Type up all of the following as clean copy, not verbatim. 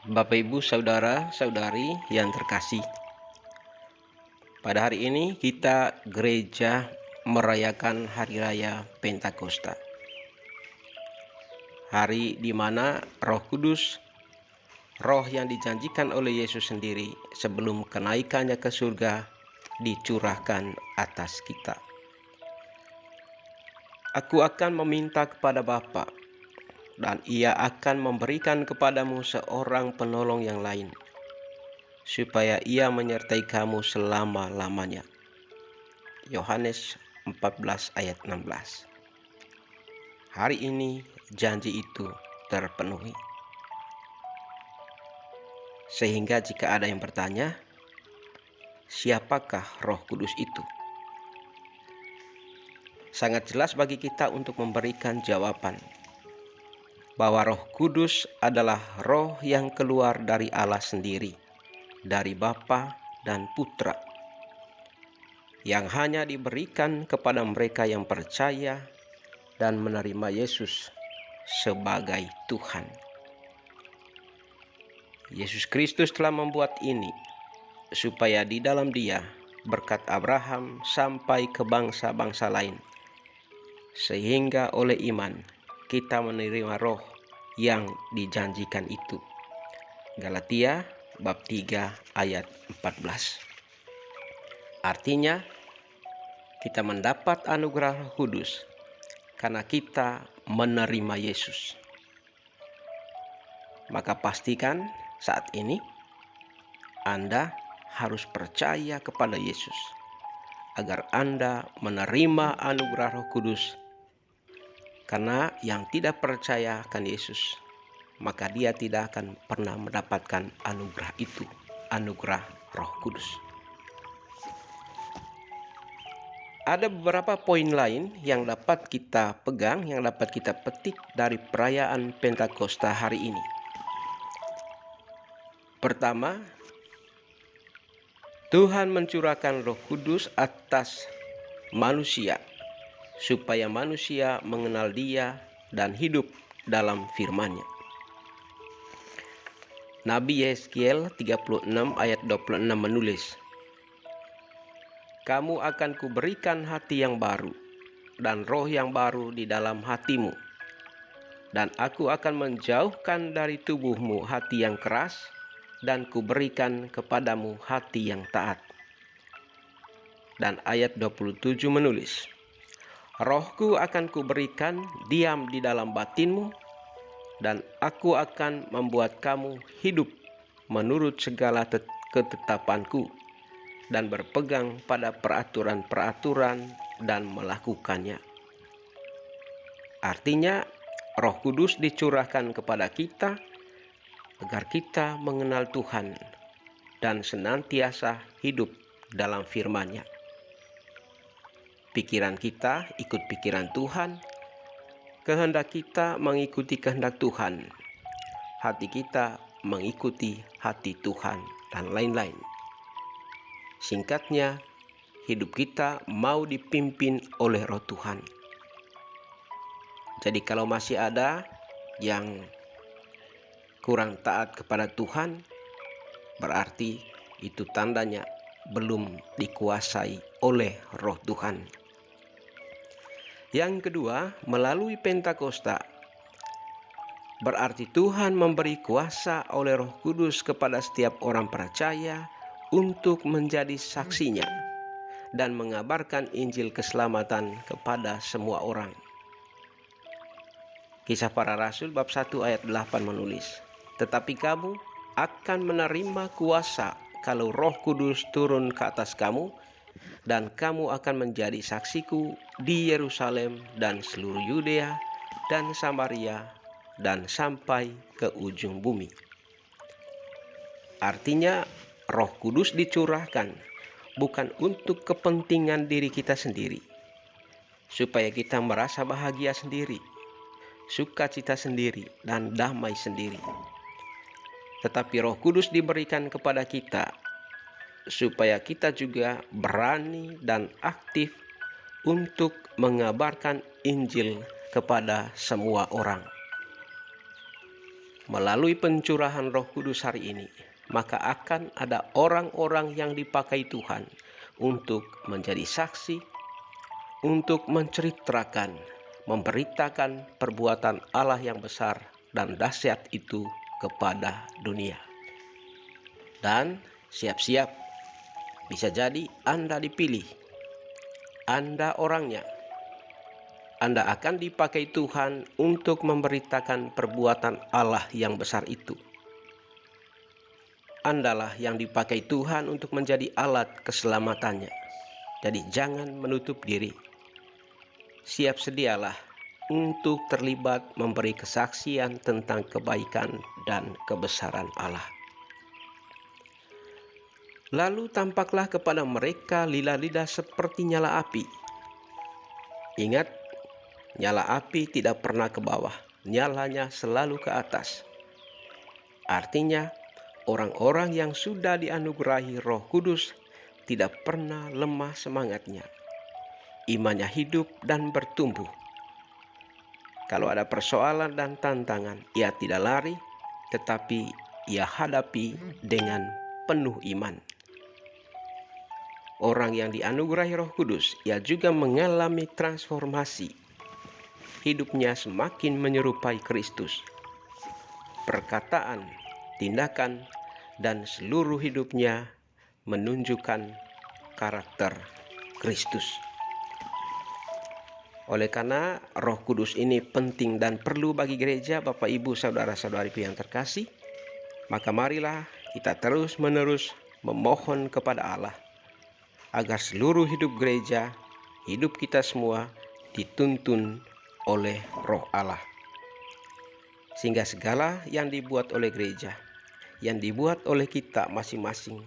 Bapak Ibu saudara-saudari yang terkasih, pada hari ini kita gereja merayakan Hari Raya Pentakosta. Hari di mana Roh Kudus, roh yang dijanjikan oleh Yesus sendiri sebelum kenaikannya ke surga, dicurahkan atas kita. Aku akan meminta kepada Bapa, dan Ia akan memberikan kepadamu seorang penolong yang lain, supaya Ia menyertai kamu selama-lamanya. Yohanes 14 ayat 16. Hari ini janji itu terpenuhi. Sehingga jika ada yang bertanya, siapakah Roh Kudus itu? Sangat jelas bagi kita untuk memberikan jawaban bahwa Roh Kudus adalah roh yang keluar dari Allah sendiri, dari Bapa dan Putra, yang hanya diberikan kepada mereka yang percaya dan menerima Yesus sebagai Tuhan. Yesus Kristus telah membuat ini supaya di dalam Dia berkat Abraham sampai ke bangsa-bangsa lain, sehingga oleh iman kita menerima roh yang dijanjikan itu. Galatia bab 3 ayat 14. Artinya kita mendapat anugerah Roh Kudus karena kita menerima Yesus. Maka pastikan saat ini Anda harus percaya kepada Yesus agar Anda menerima anugerah Roh Kudus. Karena yang tidak percaya akan Yesus, maka dia tidak akan pernah mendapatkan anugerah itu, anugerah Roh Kudus. Ada beberapa poin lain yang dapat kita pegang, yang dapat kita petik dari perayaan Pentakosta hari ini. Pertama, Tuhan mencurahkan Roh Kudus atas manusia, supaya manusia mengenal Dia dan hidup dalam firman-Nya. Nabi Yeskiel 36 ayat 26 menulis, "Kamu akan kuberikan hati yang baru dan roh yang baru di dalam hatimu, dan aku akan menjauhkan dari tubuhmu hati yang keras dan kuberikan kepadamu hati yang taat." Dan ayat 27 menulis, "Rohku akan kuberikan diam di dalam batinmu, dan aku akan membuat kamu hidup menurut segala ketetapanku dan berpegang pada peraturan-peraturan dan melakukannya." Artinya Roh Kudus dicurahkan kepada kita agar kita mengenal Tuhan dan senantiasa hidup dalam firman-Nya. Pikiran kita ikut pikiran Tuhan, kehendak kita mengikuti kehendak Tuhan, hati kita mengikuti hati Tuhan, dan lain-lain. Singkatnya, hidup kita mau dipimpin oleh Roh Tuhan. Jadi kalau masih ada yang kurang taat kepada Tuhan, berarti itu tandanya belum dikuasai oleh Roh Tuhan. Yang kedua, melalui Pentakosta, berarti Tuhan memberi kuasa oleh Roh Kudus kepada setiap orang percaya untuk menjadi saksinya dan mengabarkan Injil keselamatan kepada semua orang. Kisah Para Rasul bab 1 ayat 8 menulis, "Tetapi kamu akan menerima kuasa kalau Roh Kudus turun ke atas kamu, dan kamu akan menjadi saksiku di Yerusalem dan seluruh Yudea dan Samaria dan sampai ke ujung bumi." Artinya Roh Kudus dicurahkan bukan untuk kepentingan diri kita sendiri, supaya kita merasa bahagia sendiri, sukacita sendiri, dan damai sendiri. Tetapi Roh Kudus diberikan kepada kita supaya kita juga berani dan aktif untuk mengabarkan Injil kepada semua orang. melalui pencurahan Roh Kudus hari ini, maka akan ada orang-orang yang dipakai Tuhan untuk menjadi saksi, untuk menceritakan, memberitakan perbuatan Allah yang besar dan dahsyat itu kepada dunia. Dan siap-siap, bisa jadi Anda dipilih, Anda orangnya. Anda akan dipakai Tuhan untuk memberitakan perbuatan Allah yang besar itu. Andalah yang dipakai Tuhan untuk menjadi alat keselamatannya. Jadi jangan menutup diri. Siap sedialah untuk terlibat memberi kesaksian tentang kebaikan dan kebesaran Allah. Lalu tampaklah kepada mereka lidah-lidah seperti nyala api. Ingat, nyala api tidak pernah ke bawah, nyalanya selalu ke atas. Artinya, orang-orang yang sudah dianugerahi Roh Kudus tidak pernah lemah semangatnya. Imannya hidup dan bertumbuh. Kalau ada persoalan dan tantangan, ia tidak lari, tetapi ia hadapi dengan penuh iman. Orang yang dianugerahi Roh Kudus, ia juga mengalami transformasi. Hidupnya semakin menyerupai Kristus. Perkataan, tindakan, dan seluruh hidupnya menunjukkan karakter Kristus. Oleh karena Roh Kudus ini penting dan perlu bagi gereja, Bapak Ibu saudara-saudariku yang terkasih, maka marilah kita terus-menerus memohon kepada Allah agar seluruh hidup gereja, hidup kita semua dituntun oleh Roh Allah. Sehingga segala yang dibuat oleh gereja, yang dibuat oleh kita masing-masing,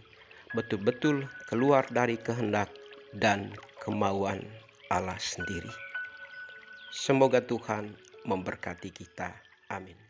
betul-betul keluar dari kehendak dan kemauan Allah sendiri. Semoga Tuhan memberkati kita. Amin.